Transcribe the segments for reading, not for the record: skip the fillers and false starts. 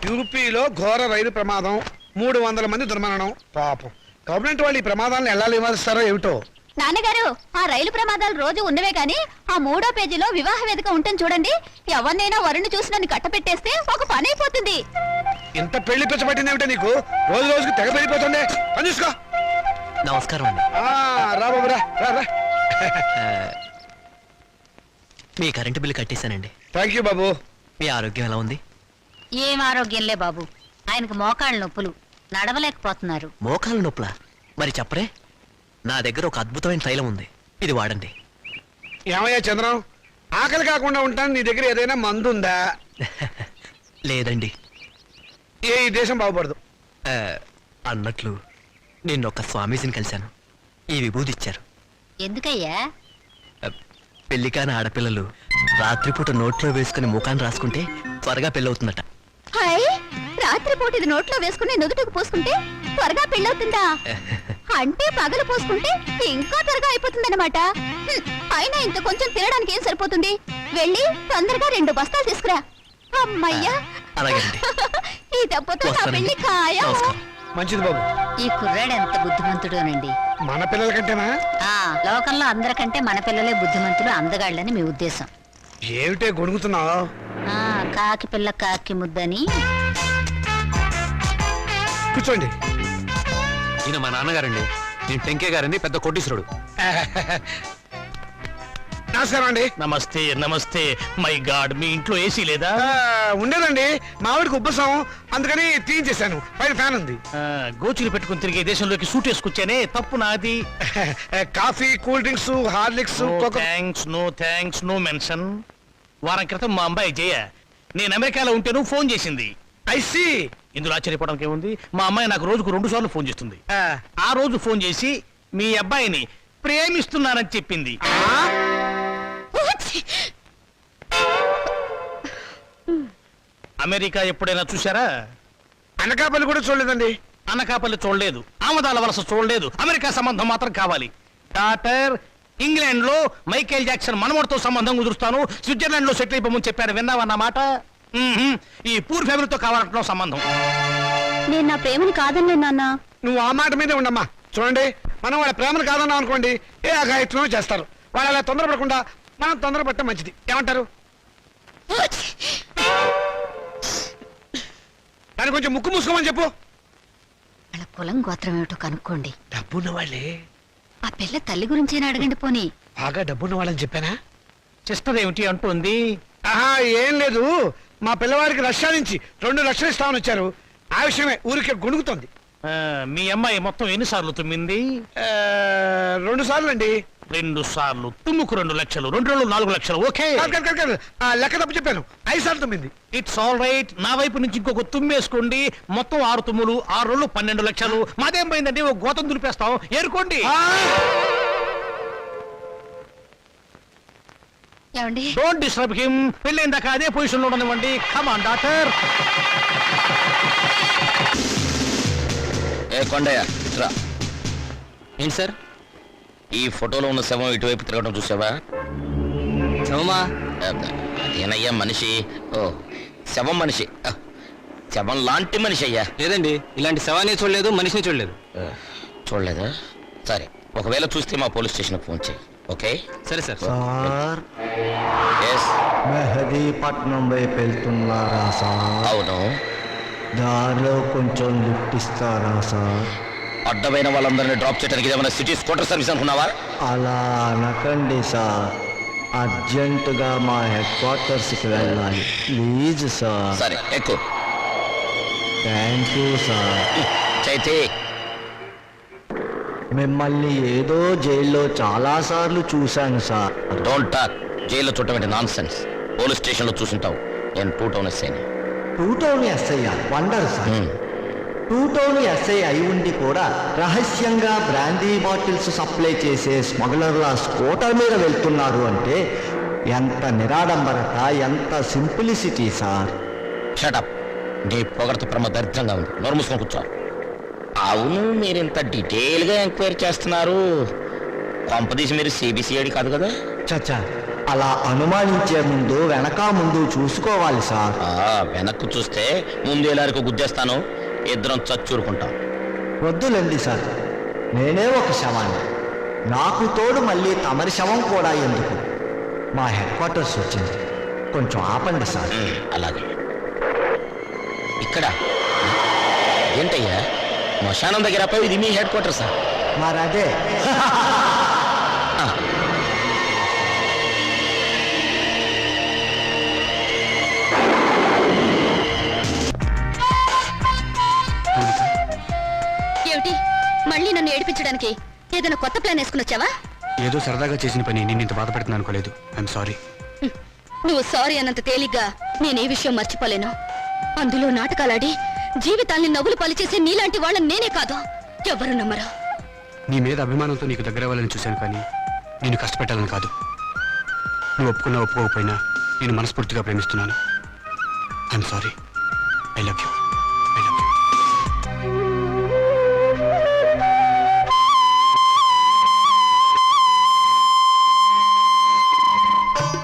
యూపీలో ఘోర రైలు ప్రమాదం, 300 మంది దుర్మరణం. పాపం గవర్నమెంట్ వాళ్ళు ఈ ప్రమాదాలను ఎలా నివారిస్తారో ఏమిటో. నాన్నగారు, ఆ రైలు ప్రమాదాలు రోజు ఉన్నవే గాని ఆ 3వ పేజీలో వివాహ వేదిక ఉంటుంది చూడండి. ఎవరినైనా వరుణ్ణి చూసి నన్ను కట్టపెట్టేస్తే ఒక పని అయిపోతుంది. ఇంత పెళ్లి పిచ్చబట్టింది ఏమిటో నీకు? రోజు రోజుకి తెగ పెరిగిపోతుంది. పని చూసుకో. నమస్కారం అండి. రా బాబు రా రా. మీ కరెంటు బిల్లు కట్టేశానండి. థ్యాంక్ యూ బాబు. మీ ఆరోగ్యం ఎలా ఉంది? ఏం ఆరోగ్యంలే బాబు, ఆయనకు మోకాళ్ళ నొప్పులు, నడవలేకపోతున్నారు. మోకాళ్ళ నొప్పులా? మరి చెప్పరే, నా దగ్గర ఒక అద్భుతమైన తైలం ఉంది, ఇది వాడండి. ఏమయ్యా చంద్రం, ఆకలి కాకుండా ఉంటాను, నీ దగ్గర ఏదైనా మందు ఉందా? లేదండి. ఈ దేశం బాగుపడదు. అన్నట్లు నిన్నొక్క స్వామీజీని కలిశాను, ఈ విభూది ఇచ్చారు. ఎందుకయ్యా? పెళ్లికాని ఆడపిల్లలు రాత్రిపూట నోట్లో వేసుకుని ముఖాన్ని రాసుకుంటే త్వరగా పెళ్ళవుతుందట. రాత్రిపూట ఇది నోట్లో వేసుకుని నుదుటికి పోసుకుంటే త్వరగా పెళ్ళవుతుందా? అంటే పగలు పోసుకుంటే ఇంకా త్వరగా అయిపోతుందన్నమాట. అయినా ఇంత కొంచెం తినడానికి ఏం సరిపోతుంది? వెళ్ళి తొందరగా 2 బస్తాలు తీసుకురా. అమ్మయ్యా, అలాగేనండి. ఈ దెబ్బతో నా పెళ్లి ఖాయం. మంచిది బాబు. ఈ కుర్రాడు ఎంత బుద్ధిమంతుడోనండి. మన పిల్లల కంటేనా? లోకంలో అందరికంటే మన పిల్లలే బుద్ధిమంతులు, అందగాళ్ళని మీ ఉద్దేశం. ఏమిటే గొడుగుతున్నావు? కాకి పిల్ల కాకి ముద్దని. కూర్చోండి. ఈయన మా నాన్నగారండి, నేను టెంకే గారండి, పెద్ద కోటీశ్వరుడు. నమస్కారం అండి. నమస్తే నమస్తే. మై గాడ్, మీ ఇంట్లో ఏసీ లేదా? ఉండేదండి, మావిడికి ఉబ్బసం, అందుకని తీయించేశాను. పైన ఫ్యాన్ ఉంది. గోచులు పెట్టుకుని తిరిగే దేశంలోకి సూట్ వేసుకొచ్చానే, తప్పు నాది. Coffee, cool drinks, Horlicks. No thanks, no mention. వారం క్రితం మా అమ్మాయి జయ నేను అమెరికాలో ఉంటేను ఫోన్ చేసింది. ఐసీ. ఇందులో ఆశ్చర్యపోవడానికి ఏముంది? మా అమ్మాయి నాకు రోజుకు 2 సార్లు ఫోన్ చేస్తుంది. ఆ రోజు ఫోన్ చేసి మీ అబ్బాయిని ప్రేమిస్తున్నానని చెప్పింది. అమెరికా ఎప్పుడైనా చూసారా? అనకాపల్లి కూడా చూడలేదండి. అనకాపల్లి చూడలేదు, ఆమదాల వలస చూడలేదు, అమెరికా సంబంధం మాత్రం కావాలి. డాక్టర్, ఇంగ్లాండ్ లో మైకేల్ జాక్సన్ మనవడితో సంబంధం కుదురుస్తాను, స్విట్జర్లాండ్ లో సెటిల్ అయిపోమని చెప్పారు. విన్నావన్నమాట. ఈ పూర్ ఫ్యామిలీతో కావాలంటున్నావు సంబంధం. నేను నా ప్రేమని కాదన్నే నాన్న. నువ్వు ఆ మాట మీదే ఉండమ్మా. చూడండి, మనం వాళ్ళ ప్రేమను కాదన్నాం అనుకోండి, ఏ అఘాయిత్వం చేస్తారు. వాళ్ళు అలా తొందరపడకుండా మనం తొందరపడటం మంచిది. ఏమంటారు? దాన్ని కొంచెం ముక్కు మూసుకోమని చెప్పు. వాళ్ళ కులం గోత్రం ఏమిటో కనుక్కోండి. డబ్బున్న వాళ్ళే. ఆ పిల్ల తల్లి గురించేనా అడగండి పోనీ. బాగా డబ్బున్న వాళ్ళని చెప్పానా? సిస్టర్ ఏమిటి అంటుంది? ఏం లేదు, మా పిల్లవాడికి రష్యా నుంచి 2 లక్షలు ఇస్తామని వచ్చారు. ఆ విషయమే ఊరికే గొణుగుతోంది. మీ అమ్మాయి మొత్తం ఎన్నిసార్లు తుమ్మింది? 2 సార్లు అండి. 2 సార్లు తుమ్ముకు 2 లక్షలు, 2 రోజులు 4 లక్షలు. ఓకే, లెక్క తప్పు చెప్పాను. 5 సార్లు తుమ్మింది. It's all right. నా వైపు నుంచి ఇంకొక తుమ్మేసుకోండి. మొత్తం 6 తుమ్ములు, 6 రోజులు 12 లక్షలు. మాదేం పోయిందండి, ఒక గోతం దులిపేస్తాం. ఏరుకోండి. Don't disturb him. పెళ్ళైన దాకా అదే పొజిషన్ లో ఉండనివ్వండి. Come on doctor. కొండయ్య రా. ఏంటి సార్? ఈ ఫోటోలో ఉన్న శవం ఇటువైపు తిరగడం చూసావా? శవమా? అదేనయ్యా మనిషి. ఓ, శవం మనిషి. శవం లాంటి మనిషి అయ్యా. లేదండి, ఇలాంటి శవాన్ని చూడలేదు, మనిషిని చూడలేదు. చూడలేదా? సరే, ఒకవేళ చూస్తే మా పోలీస్ స్టేషన్కి ఫోన్ చేయి. ఓకే? సరే సార్. Sir, yes. మెహదీపట్నం వైపు వెళ్తున్నారా సార్? అవును. దారిలో కొంచెం లిఫ్ట్ ఇస్తారా సార్? అడ్డమైన వాళ్ళందరినీ డ్రాప్ చేయడానికి ఏమైనా సిటీ స్కూటర్ సర్వీస్ అనుకున్నావా? అలా అనకండి సార్, అర్జెంటుగా మా హెడ్ క్వార్టర్స్కి వెళ్ళాలి. Please sir. సరే, ఎక్కువ. Thank you sir. చైతే, మిమ్మల్ని ఏదో జైల్లో చాలాసార్లు చూశాను సార్. Don't talk. జైల్లో చూడటం నాన్ సెన్స్. పోలీస్ స్టేషన్లో చూసుంటావు. నేను 2 టౌన్ ఎస్ఐని. 2 town SI wonder sir. 2 town SI అయి ఉండి కూడా రహస్యంగా బ్రాందీ బాటిల్స్ సప్లై చేసే స్మగ్లర్ల స్కూటర్ మీద వెళ్తున్నారు అంటే ఎంత నిరాడంబరత, ఎంత సింప్లిసిటీ సార్. షటప్. నీ పొగడత ప్రమ దరిద్రంగా ఉంది. నోరు మూసుకొని కూర్చో. అవును, మీరు ఇంత డీటెయిల్గా ఎంక్వైరీ చేస్తున్నారు. కొంపదీసి మీరు సిబిసిఐడి కాదు కదా? చచ్చా, అలా అనుమానించే ముందు వెనక ముందు చూసుకోవాలి సార్. వెనక్కు చూస్తే ముందు ఎలారికి గుద్దేస్తాను, ఇద్దరం చచ్చూరుకుంటాం. వద్దులేండి సార్, నేనే ఒక శవాన్ని. నాకు తోడు మళ్ళీ తమరి శవం కూడా ఎందుకు? మా హెడ్ క్వార్టర్స్ వచ్చింది, కొంచెం ఆపండి సార్. అలాగే. ఇక్కడ ఏంటయ్యా శ్మశానం దగ్గర పోయి, ఇది మీ హెడ్ క్వార్టర్సా? మరదే. ఏమిటి మళ్ళీ నన్ను ఏడిపించడానికి ఏదైనా కొత్త ప్లాన్ వేసుకుని వచ్చావా? ఏదో సరదాగా చేసిన పని నేను ఇంత బాధ పెడుతున్నాను అనుకోలేదు. I'm sorry. నువ్వు సారీ అన్నంత తేలిగ్గా నేను ఏ విషయం మర్చిపోలేను. అందులో నాటకాలాడి జీవితాల్ని నవ్వులు పలిచేసే నీలాంటి వాళ్ళని నేనే కాదు, ఎవరు నమ్మరు. నీ మీద అభిమానంతో నీకు దగ్గర అవ్వాలని చూశాను, కానీ నేను కష్టపెట్టాలని కాదు. నువ్వు ఒప్పుకున్నా ఒప్పుకోకపోయినా నేను మనస్ఫూర్తిగా ప్రేమిస్తున్నాను. I'm sorry. I love you. I love you.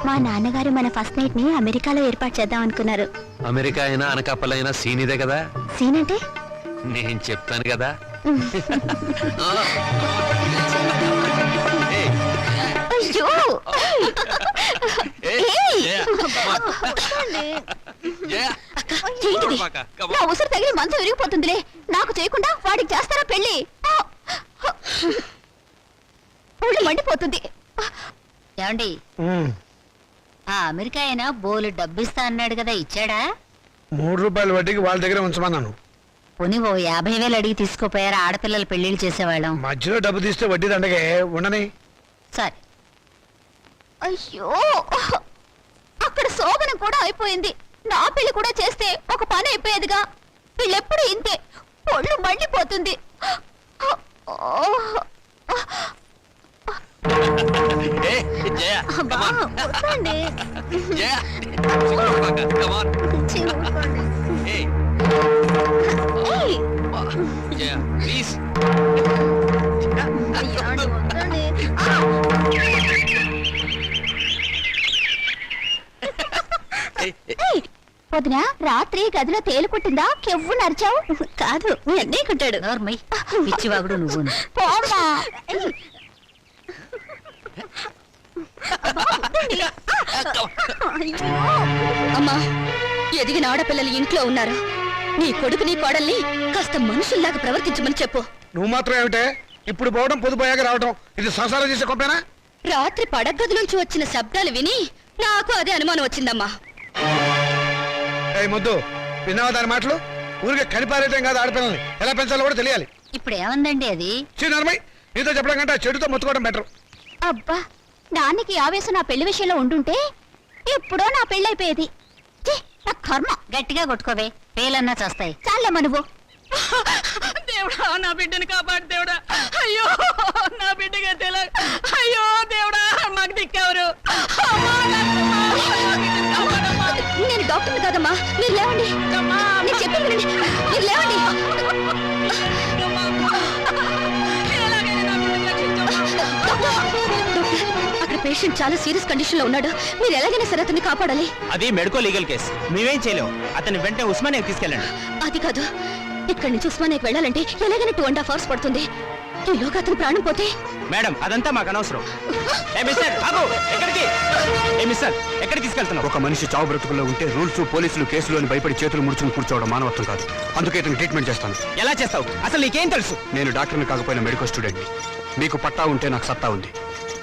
మా నాన్నగారు మన ఫస్ట్ నైట్ ని అమెరికాలో ఏర్పాటు చేద్దాం అనుకున్నారు. అమెరికా అయినా అనకాపల్లి అయినా సీనిదే కదా. సీన్ అంటే నేను చెప్తాను కదా. అయ్యో ఏంటిది? నా ఉసురు తగిలి మంచం విరిగిపోతుందిలే. నాకు చేయకుండా వాడికి చేస్తారా పెళ్లి? ఒళ్ళు మండిపోతుంది. ఏమండి, ఆ అమెరికా అయినా బోలు డబ్బిస్తా అన్నాడు కదా, ఇచ్చాడా? 3 రూపాయల వడ్డీకి వాళ్ళ దగ్గర ఉంచమన్నాను. పోనీ ఓ 50,000 అడిగి తీసుకోపోయారా? ఆడపిల్లల పెళ్లిళ్ళు చేసేవాళ్ళం. మధ్యలో డబ్బు తీస్తే వడ్డీ దండగే ఉండని. సరే. అయ్యో అక్కడ శోభనం కూడా అయిపోయింది. నా పెళ్లి కూడా చేస్తే ఒక పని అయిపోయేదిగా. వీళ్ళెప్పుడు ఇంతే, ఒళ్ళు మండిపోతుంది. అబ్బా, వద్దండి. ఏయ్. అయ్యో, వద్దండి. వదినా, రాత్రి గదిలో తేలుకుంటుందా? కెవ్వు నరిచావు? కాదు, మీ అన్నయ్య కుట్టాడు. నోర్మై, పిచ్చివాగుడు నువ్వు. పోమ్మా. అమ్మా, ఎదిగిన ఆడపిల్లలు ఇంట్లో ఉన్నారు. నీ కొడుకు నీ కోడల్ని కాస్త మనుషుల్లాగా ప్రవర్తించమని చెప్పు. నువ్వు మాత్రం ఏమిటే ఇప్పుడు పోవడం, పొదుపోయాక రావడం, ఇది సంసారం చేసే గొప్పేనా? రాత్రి పడగదిలోంచి వచ్చిన శబ్దాలు విని నాకు అదే అనుమానం వచ్చిందమ్మా. ముద్దు, విన్నావా దాని మాటలు? ఊరికే కనిపారేయటం కాదు, ఆడపిల్లల్ని ఎలా పెంచాలో కూడా తెలియాలి. ఇప్పుడు ఏమందండి అది? చిన్నమ్మాయి నీతో చెప్పడం కంటే ఆ చెడుతో మొత్తుకోవడం బెటర్. అబ్బా, నాన్నకి ఆవేశం నా పెళ్లి విషయంలో ఉండుంటే ఎప్పుడో నా పెళ్ళైపోయేది. ఛీ, నా కర్మ. గట్టిగా కొట్టుకోవే, పేలన్నా చేస్తాయి. చాలమ్మా నువ్వు. దేవుడా, నా బిడ్డని కాపాడు దేవుడా. అయ్యో, నా బిడ్డగా తెల. అయ్యో దేవుడా, మాకు దిక్కెవరు? నేను డాక్టర్ని కాదమ్మా, మీరు లేవండి. నేను చెప్పింది వినండి, మీరు లేవండి. అక్కడ పేషెంట్ చాలా సీరియస్ కండిషన్ లో ఉన్నాడు. మీరు ఎలాగైనా సరే అతన్ని కాపాడాలి. అది మెడికో లీగల్ కేసు, మేమేం చేయలేము. అతన్ని వెంటనే ఉస్మానియాకి తీసుకెళ్ళండి. అది కాదు, ఇక్కడి నుంచి ఉస్మానియాకి వెళ్ళాలంటే ఎలాగైనా 2.5 hours పడుతుంది. ఈలోగా అతను ప్రాణం పోతే? మేడం, అదంతా మాకు అనవసరం. ఎక్కడికి తీసుకెళ్తున్నావు? ఒక మనిషి చావు బ్రతుకుల్లో ఉంటే రూల్స్, పోలీసులు, కేసులు అని భయపడి చేతులు ముడుచుకుని కూర్చోవడం మానవత్వం కాదు. అందుకే ఇతను ట్రీట్మెంట్ చేస్తాను. ఎలా చేస్తావు? అసలు నీకేం తెలుసు? నేను డాక్టర్ని కాకపోయినా మెడికల్ స్టూడెంట్ని. మీకు పట్టా ఉంటే నాకు సత్తా ఉంది.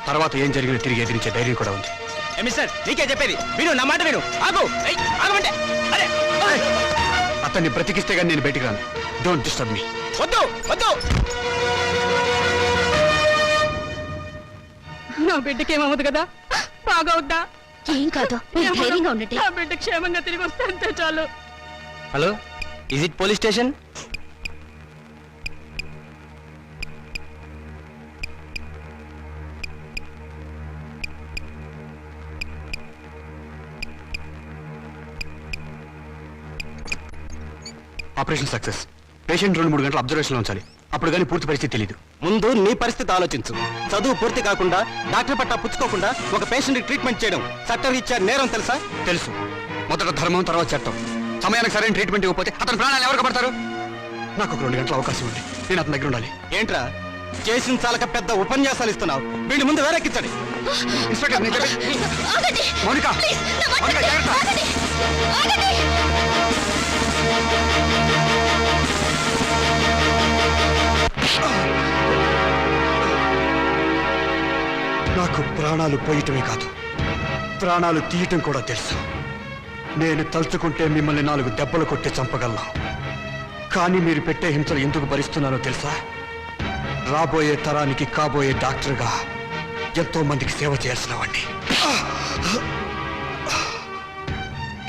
తర్వాత ఏం జరిగినా తిరిగి ఎదిరించే ధైర్యం కూడా ఉంది. నీకే చెప్పేది విను, నా మాట విను. ఆగమంటే అతన్ని బ్రతికిస్తే గానీ నేను బయటికి రాను. Don't disturb me. వద్దు వద్దు. నా బిడ్డకి ఏమవుతుంది కదా, బాగవుద్దా? ఏం కాదు, మీరు ధైర్యంగా ఉండండి. నా బిడ్డ క్షేమంగా తిరిగి వస్తే అంతే చాలు. Hello, is it police station? Operation success. Patient 2-3 గంటల అబ్జర్వేషన్లో ఉంచాలి. అప్పుడు కానీ పూర్తి పరిస్థితి తెలీదు. ముందు నీ పరిస్థితి ఆలోచించు. చదువు పూర్తి కాకుండా డాక్టర్ పట్టా పుచ్చుకోకుండా ఒక పేషెంట్ ట్రీట్మెంట్ చేయడం చట్టరీత్యా నేరం తెలుసా? తెలుసు. మొదట ధర్మం, తర్వాత చట్టం. సమయానికి సరైన ట్రీట్మెంట్ ఇవ్వకపోతే అతని ప్రాణాలు ఎవరికి పడతారు? నాకు ఒక 2 గంటల అవకాశం ఉంది. నేను అతని దగ్గర ఉండాలి. ఏంట్రా చేసిన చాలక పెద్ద ఉపన్యాసాలు ఇస్తున్నావు? వీడి ముందు వేరెక్కించండి. ఇన్స్పెక్టర్, నేను చెప్పేది- ఆగండి. మౌనిక, ప్లీజ్, నా మాట మౌనిక, వినండి. జాగ్రత్త. ఆగండి. ఆగండి. నాకు ప్రాణాలు పోయటమే కాదు, ప్రాణాలు తీయటం కూడా తెలుసు. నేను తలుచుకుంటే మిమ్మల్ని 4 దెబ్బలు కొట్టి చంపగలను. కానీ మీరు పెట్టే హింసలు ఎందుకు భరిస్తున్నానో తెలుసా? రాబోయే తరానికి కాబోయే డాక్టర్గా ఎంతో మందికి సేవ చేయాల్సిన వాడిని.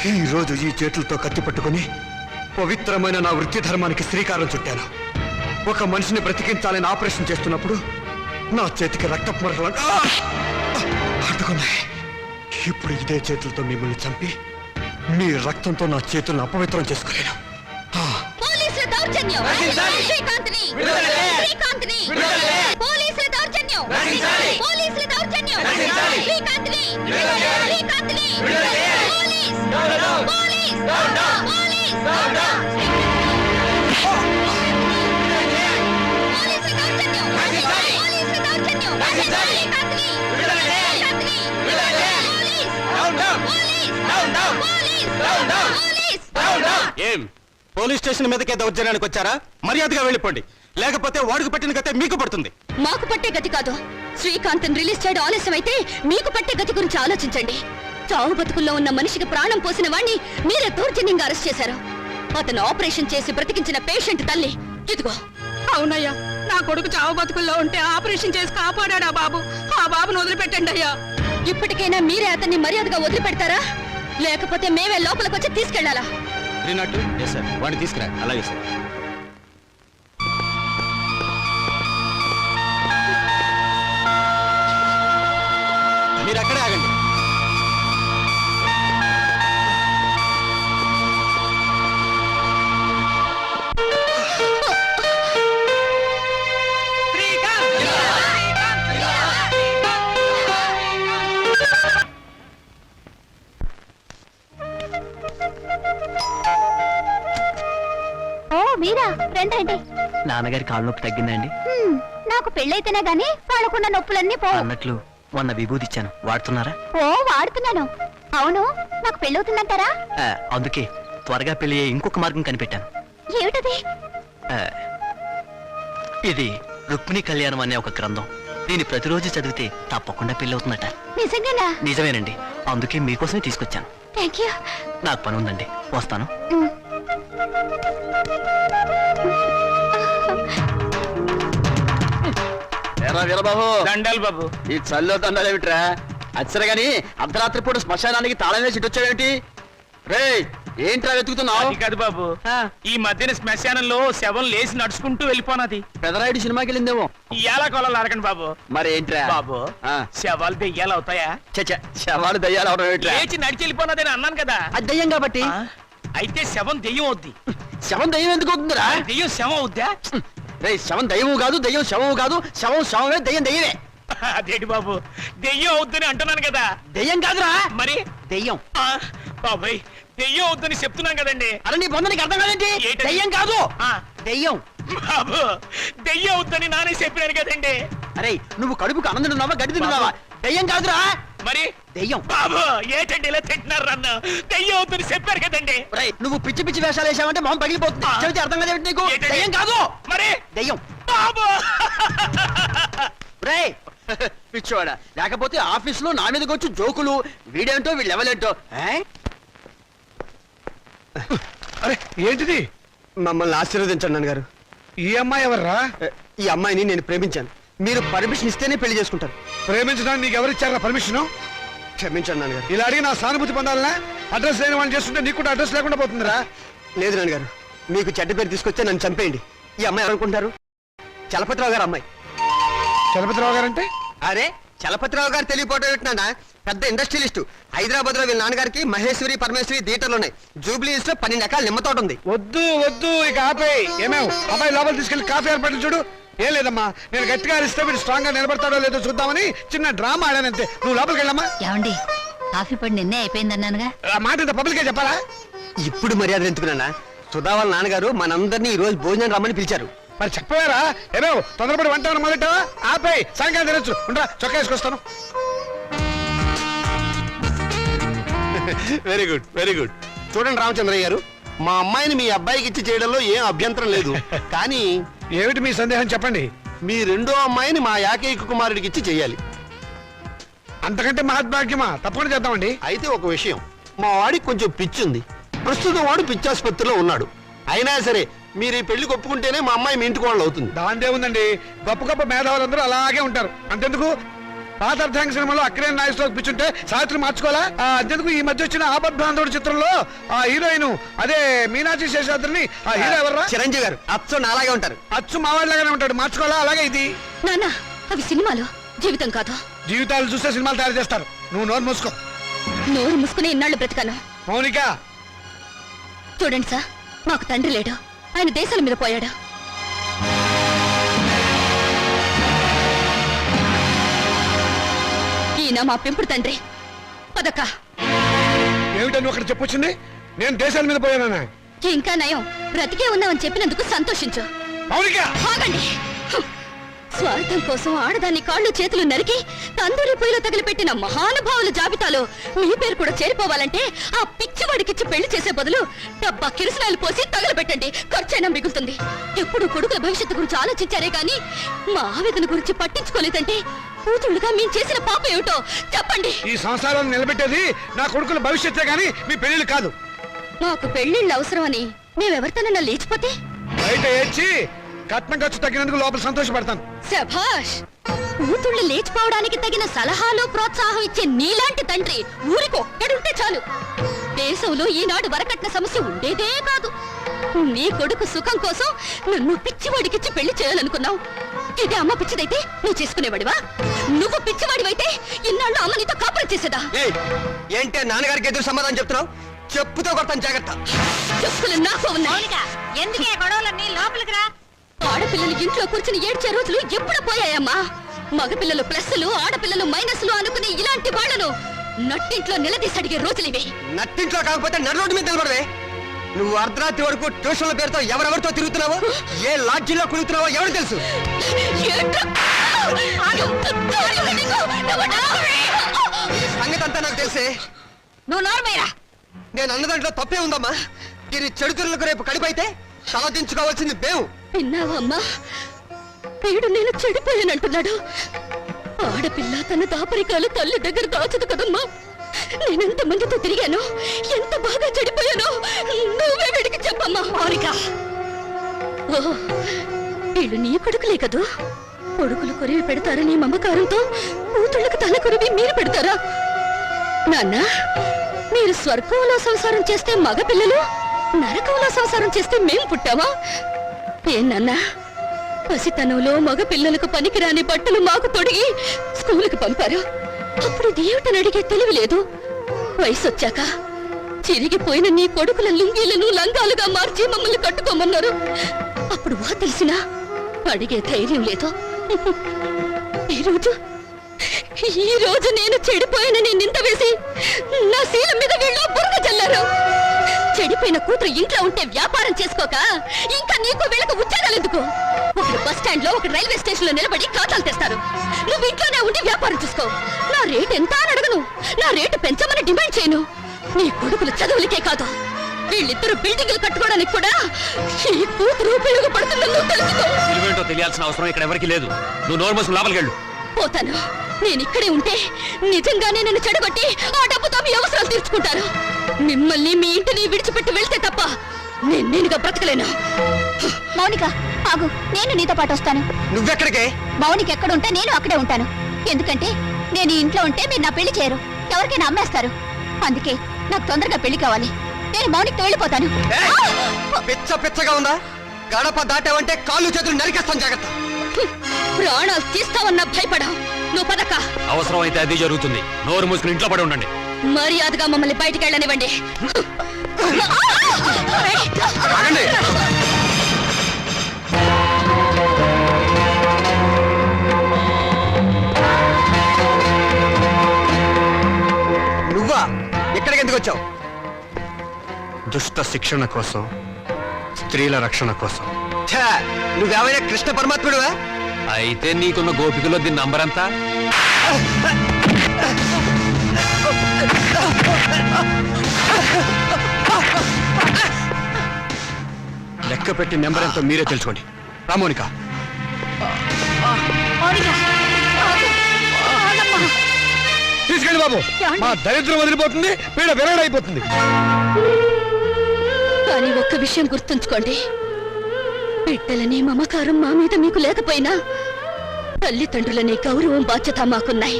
ఈ రోజు ఈ చేతులతో కత్తి పట్టుకుని పవిత్రమైన నా వృత్తి ధర్మానికి శ్రీకారం చుట్టాను. ఒక మనిషిని బ్రతికించాలని ఆపరేషన్ చేస్తున్నప్పుడు నా చేతికి రక్తపు మరకలు అడ్డుకున్నాయి. ఇప్పుడు ఇదే చేతులతో మిమ్మల్ని చంపి మీ రక్తంతో నా చేతులను అపవిత్రం చేసుకోలేను. పోలీసుల దౌర్జన్యం. శ్రీకాంత్ని. శ్రీకాంత్ని. పోలీసుల దౌర్జన్యం. పోలీసుల దౌర్జన్యం. శ్రీకాంత్ని. శ్రీకాంత్ని. పోలీస్. పోలీస్. పోలీస్. పోలీసుల దౌర్జన్యం. పోలీసుల దౌర్జన్యం. శ్రీకాంత్ని. శ్రీకాంత్ని. పోలీస్. పోలీస్. పోలీస్. పోలీస్. ఏం పోలీస్ స్టేషన్ మీదకే దౌర్జన్యానికి వచ్చారా? మర్యాదగా వెళ్ళిపోండి, లేకపోతే వాడికి పట్టిన గతే మీకు పడుతుంది. మాకు పట్టే గతి కాదు. శ్రీకాంత్ రిలీజ్ చేయడం ఆలస్యమైతే మీకు పట్టే గతి గురించి ఆలోచించండి. చావు బతుకుల్లో ఉన్న మనిషికి ప్రాణం పోసిన వాణ్ణి మీరే దౌర్జన్యంగా అరెస్ట్ చేశారు. అతను ఆపరేషన్ చేసి బ్రతికించిన పేషెంట్ తల్లి ఇదిగో. అవునయ్యా, నా కొడుకు చావు బతుకుల్లో ఉంటే ఆపరేషన్ చేసి కాపాడా బాబు. ఆ బాబును వదిలిపెట్టండి అయ్యా. ఇప్పటికైనా మీరే అతన్ని మర్యాదగా వదిలిపెడతారా, లేకపోతే మేమే లోపలికొచ్చి తీసుకెళ్లాలా? వాడిని తీసుకురా. అలాగే సార్. మీరు అక్కడే ఆగండి. ఓ మీరా, రండి. నాన్నగారి కాళ్ళ నొప్పి తగ్గిందండి? నాకు పెళ్ళైతేనే గాని వాళ్ళకున్న నొప్పులన్నీ పో. అన్నట్లు మొన్న విభూతి ఇచ్చాను, వాడుతున్నారా? ఓ వాడుతున్నాను. అవును, నాకు పెళ్ళవుతుందంటారా? అందుకే త్వరగా పెళ్లి అయ్యే ఇంకొక మార్గం కనిపెట్టాను. ఏమిటది? ఆ, ఇది రుక్మిణి కళ్యాణం అనే ఒక గ్రంథం. దీన్ని ప్రతిరోజు చదివితే తప్పకుండా పెళ్లి అవుతుందట. నిజంగానా? నిజమేనండి, అందుకే మీకోసమే తీసుకొచ్చాను. Thank you. నాకు పని ఉందండి, వస్తాను. వీరబాబు దండాలు బాబు. ఈ చల్లో దండాలేమిట్రా? అచ్చరే గాని అర్ధరాత్రి పూట శ్మశానానికి తాళం వేసి వచ్చావేమిటి? రే ఏంట్రా వెతుకుతున్నావు? అది కాదు బాబు, ఈ మధ్యన శ్మశానంలో శవం లేచి నడుచుకుంటూ వెళ్ళిపోనది. పెదరాయుడు సినిమాకి వెళ్ళిందేమో. ఇయాల కొలాలు అడగండి బాబు. మరి ఏంట్రా బాబు, శవాలు దెయ్యాలు అవుతాయా? చచ్చ శవాలు దయ్యాలు అవడం ఏమిట్రా? లేచి నడిచి వెళ్ళిపోనది అని అన్నాను కదా. అది దయ్యం కాబట్టి. అయితే శవం దెయ్యం అవుద్ది. శవం దయ్యం ఎందుకు అవుతుందిరా? దెయ్యం శవం అవుద్దా? రే శవం దయ్యము కాదు, దయ్యం శవము కాదు. శవం శవమే, దయ్యం దయ్యమే. అదేంటి బాబు, దెయ్యం అవుద్దని అంటున్నాను కదా. దయ్యం కాదురా, మరి దయ్యం. బాబాయ్, దెయ్యం అవుద్దని చెప్తున్నాను కదండి. అరే నీ బొందనికి అర్థం కాదేంటి? ఏంటది? దయ్యం కాదు, ఆ, దయ్యం. బాబు, దెయ్యం అవుద్దని నానే చెప్పినాను కదండి. అరే నువ్వు కడుపుకు అన్నం తింటున్నావా, గడ్డి తింటున్నావా? దయ్యం కాదురా, మరి దయ్యం. బాబు, ఏంటండి ఇలా తింటున్నారు నన్ను? దెయ్యం అవుద్దని చెప్పారు కదండి. రేయ్, నువ్వు పిచ్చి పిచ్చి వేషాలు వేసావంటే మొహం పగిలిపోతుంది. చెబితే అర్థం కాదేంటి నీకు? ఏంటది? దయ్యం కాదు, మరి దయ్యం. బాబు, రే పిచ్చోడా, లేకపోతే ఆఫీస్ లో నా మీదకి వచ్చి జోకులు. వీడేంటో వీళ్ళు ఎవలేంటో. అరే ఏంటిది? మమ్మల్ని ఆశీర్వదించండి నాన్నగారు. ఈ అమ్మాయి ఎవర్రా? ఈ అమ్మాయిని నేను ప్రేమించాను. మీరు పర్మిషన్ ఇస్తేనే పెళ్లి చేసుకుంటాను. ప్రేమించడానికి నీకు ఎవరిచ్చారా పర్మిషన్? క్షమించండి నాన్నగారు. ఇలా అడిగి నా సానుభూతి పొందాలనా? అడ్రస్ లేని వాళ్ళు చేస్తుంటే నీకు కూడా అడ్రస్ లేకుండా పోతుందిరా. లేదు నాన్నగారు, మీకు చెడ్డ పేరు తీసుకొస్తే నన్ను చంపేయండి. ఈ అమ్మాయి ఎవరనుకుంటారు? చలపతిరావు గారు అమ్మాయి. చలపతిరావు గారంటే? అరే చలపతిరావు గారు తెలియపోవటం ఏంటన్నా, పెద్ద ఇండస్ట్రియలిస్టు. హైదరాబాద్ లో వీళ్ళ నాన్నగారికి మహేశ్వరి పరమేశ్వరి థియేటర్లు ఉన్నాయి. జూబ్లీ హిల్స్ లో 12 ఎకరాల నిమ్మ తోట ఉంది. వద్దు వద్దు, ఇక ఆపేయ్. ఏమేవ్ అబ్బాయి లోపల తీసుకెళ్లి కాఫీ ఏర్పాట్లు చూడు. ఏం లేదమ్మా, నేను గట్టిగా అరిస్తే మీరు స్ట్రాంగ్ గా నిలబడతాడో లేదో చూద్దామని చిన్న డ్రామా ఆడానంతే. నువ్వు లోపలికి వెళ్ళమ్మా. ఏమండి కాఫీ పడి నిన్నే అయిపోయిందన్నానుగా. ఆ మాట ఇంత పబ్లిక్ గా చెప్పాలా? ఇప్పుడు మర్యాద ఎందుకున్నా, సుధా వాళ్ళ నాన్నగారు మనందరినీ ఈ రోజు భోజనం రమ్మని పిలిచారు. మరి చెప్పారా? ఏమో తొందరపడి వంట మొదలెట్టావా? ఆపేయ్, సాయంకాలం తినొచ్చు. ఉంటా, చొక్కా వేసుకొస్తాను. Very good very good. చూడండి రామచంద్రయ్య గారు, మా అమ్మాయిని మీ అబ్బాయికి ఇచ్చి చేయడంలో ఏం అభ్యంతరం లేదు. కానీ ఏమిటి మీ సందేహం చెప్పండి. మీ రెండో అమ్మాయిని మా ఏకైక కుమారుడికి ఇచ్చి చేయాలి. అంతకంటే మహద్భాగ్యమా? తప్పకుండా చేద్దామండి. అయితే ఒక విషయం, మా వాడికి కొంచెం పిచ్చి ఉంది. ప్రస్తుతం వాడు పిచ్చాసుపత్రిలో ఉన్నాడు. అయినా సరే మీరు ఈ పెళ్లికి ఒప్పుకుంటేనే మా అమ్మాయి మీ ఇంటికి వాళ్ళు అవుతుంది. దాందే ఉందండి, గొప్ప గొప్ప మేధావులందరూ అలాగే ఉంటారు. అంతెందుకు పాత అర్థాంగ సినిమాలో అక్కడే నాయకులకు పిచ్చుంటే సావిత్రి మార్చుకోవాలా? అంతెందుకు ఈ మధ్య వచ్చిన ఆపద్బాంధవుడు చిత్రంలో ఆ హీరోయిన్ అదే మీనాక్షి శేషాద్రిని ఆ హీరో ఎవర్రా? చిరంజీవి గారు అచ్చు నాలాగే ఉంటారు. అచ్చు మావాడిలాగానే ఉంటాడు, మార్చుకోవాలా? అలాగే ఇది. నాన్న అవి సినిమాలు, జీవితం కాదు. జీవితాలు చూస్తే సినిమాలు తయారు చేస్తారు. నువ్వు నోరు మూసుకో. నోరు మూసుకుని ఇన్నాళ్ళు బ్రతికాను. మౌనిక, చూడండి సార్, మాకు తండ్రి లేడు, ఆయన దేశాల మీద పోయాడు. ఈయన మా పెంపుడు తండ్రి. పదక్క. ఏమిటో నువ్వు అక్కడ చెప్పొచ్చింది? నేను దేశాల మీద పోయానా? ఇంకా నయం, బ్రతికే ఉన్నామని చెప్పినందుకు సంతోషించు. మౌనిక, ఆగండి. స్వార్థం కోసం ఆడదాన్ని కాళ్ళు చేతులు నరికి తందూరి పొయ్యిలో తగిలిపెట్టిన మహానుభావుల జాబితాలో మీ పేరు కూడా చేరిపోవాలంటే ఆ పిచ్చివాడికిచ్చి పెళ్లి చేసే బదులు డబ్బా కిరసనాయలు పోసి తగలబెట్టండి, ఖర్చైనా మిగులుతుంది. ఎప్పుడు కొడుకుల భవిష్యత్తు గురించి ఆలోచించారే గాని మా ఆవేదన గురించి పట్టించుకోలేదంటే కూతుళ్ళుగా మేము చేసిన పాప ఏమిటో చెప్పండి. ఈ సంసారాన్ని నిలబెట్టేది నా కొడుకుల భవిష్యత్తే గాని మీ పెళ్లిళ్ళు కాదు. మాకు పెళ్లిళ్ళు అవసరమని మేమెవరితోనన్నా లేచిపోతే బయట ఏడ్చి కట్నం ఖర్చు తగ్గినందుకు లోపల సంతోషపడతాను. శభాష్. కూతుళ్ళు లేచిపోవడానికి తగిన సలహాలు ప్రోత్సాహం ఇచ్చే నీలాంటి తండ్రి ఊరికొక్కడుంటే చాలు. దేశంలో ఈనాడు వరకట్న సమస్య ఉండేదే కాదు. నీ కొడుకు సుఖం కోసం నన్ను పిచ్చివాడికిచ్చి పెళ్లి చేయాలనుకున్నావు. ఇదే అమ్మ పిచ్చిదైతే నువ్వు చేసుకునేవాడివా? నువ్వు పిచ్చివాడివైతే ఇన్నాళ్ళు అమ్మ నీతో కాపురం చేసేదా? ఏంటే నాన్నగారికి ఎదురు సమాధానం చెప్తున్నావు? చెప్పుతో కొడతాను, జాగ్రత్త. చెప్పులు నాకు ఉన్నాయి. ఎందుకే గొడవలన్నీ లోపలికి రా. ఆడపిల్లలు ఇంట్లో కూర్చుని ఏడ్చే రోజులు ఎప్పుడు పోయాయమ్మా? మగపిల్లలు ప్లస్లు, ఆడపిల్లలు మైనస్లు అనుకునే ఇలాంటి వాళ్లను నట్టింట్లో నిలదీసి అడిగే రోజులివి. నట్టింట్లో కాకపోతే నడు రోడ్డు మీద నిలబడవే. నువ్వు అర్ధరాత్రి వరకు ట్యూషన్ల పేరుతో ఎవరెవరితో తిరుగుతున్నావో, ఏ లాడ్జీలో కులుగుతున్నావో ఎవరు తెలుసు? సంగతి అంతా నాకు తెలిసే. నువ్వు నోర్మయ్యా. నేను అన్న దాంట్లో తప్పే ఉందమ్మా. ఇది చెడుతులకు రేపు కడిపైతే తలదించుకోవాల్సింది మేము. విన్నావమ్మా, వీడు నేను చెడిపోయానంటున్నాడు. ఆడపిల్ల తన దాపరికాలు తల్లి దగ్గర దాచదు కదమ్మా. నేనెంత మందితో తిరిగాను, ఎంత బాగా చెడిపోయానో నువ్వే వీడికి చెప్పమ్మా. హారిక, ఓ వీళ్ళు నీ కొడుకులే కదూ. కొడుకులు కొరివి పెడతారని మమకారంతో కూతుళ్ళకు తల కొరివి మీరు పెడతారా? నాన్న, మీరు స్వర్గంలో సంసారం చేస్తే మగపిల్లలు, నరకంలో సంసారం చేస్తే మేం పుట్టావా? ఏనన్నా, పసితనంలో మగ పిల్లలకు పనికిరాని బట్టలు మాకు తొడిగి స్కూలుకి పంపారు. అప్పుడు దేవుటని అడిగే తెలివి లేదు. వయసు వచ్చాక చిరిగిపోయిన నీ కొడుకుల లుంగీలను లంగాలుగా మార్చి మమ్మల్ని కట్టుకోమన్నారు. అప్పుడు వా తెలిసినా అడిగే ధైర్యం లేదు. ఈ రోజు నేను చెడిపోయానని నింద వేసి నా శీలం మీద వీళ్ళు బురద చల్లారు. చెడిపోయిన కూతురు ఇంట్లో ఉంటే వ్యాపారం చేసుకోక ఇంకా నీకు వీళ్ళకు ఉద్యోగాలు ఎందుకు? ఒకడు బస్ స్టాండ్ లో, ఒక రైల్వే స్టేషన్ లో నిలబడి ఖాతాలు తెస్తారు. నువ్వు ఇంట్లోనే ఉండి వ్యాపారం చూసుకో. నా రేటు ఎంత అని అడగను, నా రేటు పెంచమని డిమాండ్ చేయను. నీ కొడుకులు చదువులకే కాదు, వీళ్ళిద్దరు బిల్డింగ్లు కట్టుకోవడానికి కూడా ఈ కూతురు ఉపయోగపడుతుందని నువ్వు తెలుసుకో. విలువేంటో తెలియాల్సిన అవసరం ఇక్కడ ఎవరికి లేదు. నువ్వు నోరు మూసుకుని లోపలికి వెళ్ళు. పోతాను. నేను ఇక్కడే ఉంటే నిజంగానే నన్ను చెడగొట్టి ఆ డబ్బుతో మీ అవసరాలు తీర్చుకుంటారు. మిమ్మల్ని మీ ఇంటిని విడిచిపెట్టి వెళ్తే తప్ప నేనుగా బ్రతకలేను. మౌనిక ఆగు, నేను నీతో పాటు వస్తాను. నువ్వెక్కడికే? మౌనిక ఎక్కడుంటే నేను అక్కడే ఉంటాను. ఎందుకంటే నేను ఈ ఇంట్లో ఉంటే మీరు నా పెళ్లి చేయరు, ఎవరికైనా అమ్మేస్తారు. అందుకే నాకు తొందరగా పెళ్లి కావాలి. నేను మౌనికతో వెళ్ళిపోతాను. పిచ్చ పిచ్చగా ఉందా? గడప దాటావంటే కాళ్ళు చేతులు నరికేస్తాను, జాగ్రత్త. ప్రాణాలు తీస్తావన్నా భయపడా నువ్వు పదక. అవసరమైతే అది జరుగుతుంది. నోరు మూసుకుని ఇంట్లో పడి ఉండండి. మర్యాదగా మమ్మల్ని బయటికి వెళ్ళనివ్వండి. ఆగండి. నువ్వా ఎక్కడికి ఎందుకు వచ్చావు? దుష్ట శిక్షణ కోసం, స్త్రీల రక్షణ కోసం. నువ్వేమైనా కృష్ణ పరమాత్ముడువా? అయితే నీకున్న గోపికలో దీని నంబర్ అంతా లెక్క పెట్టి నెంబర్ ఎంతో మీరే తెలుసుకోండి. రామోనిక, తీసుకెళ్ళి బాబు. మా దరిద్రం వదిలిపోతుంది, పీడ విరగడైపోతుంది. కానీ ఒక్క విషయం గుర్తుంచుకోండి, బిడ్డలని మమకారం మా మీద మీకు లేకపోయినా తల్లిదండ్రులని గౌరవం బాధ్యత మాకున్నాయి.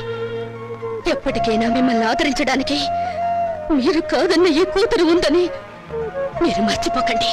ఎప్పటికైనా మిమ్మల్ని ఆదరించడానికి మీరు కాదన్న ఈ కూతురు ఉందని మీరు మర్చిపోకండి.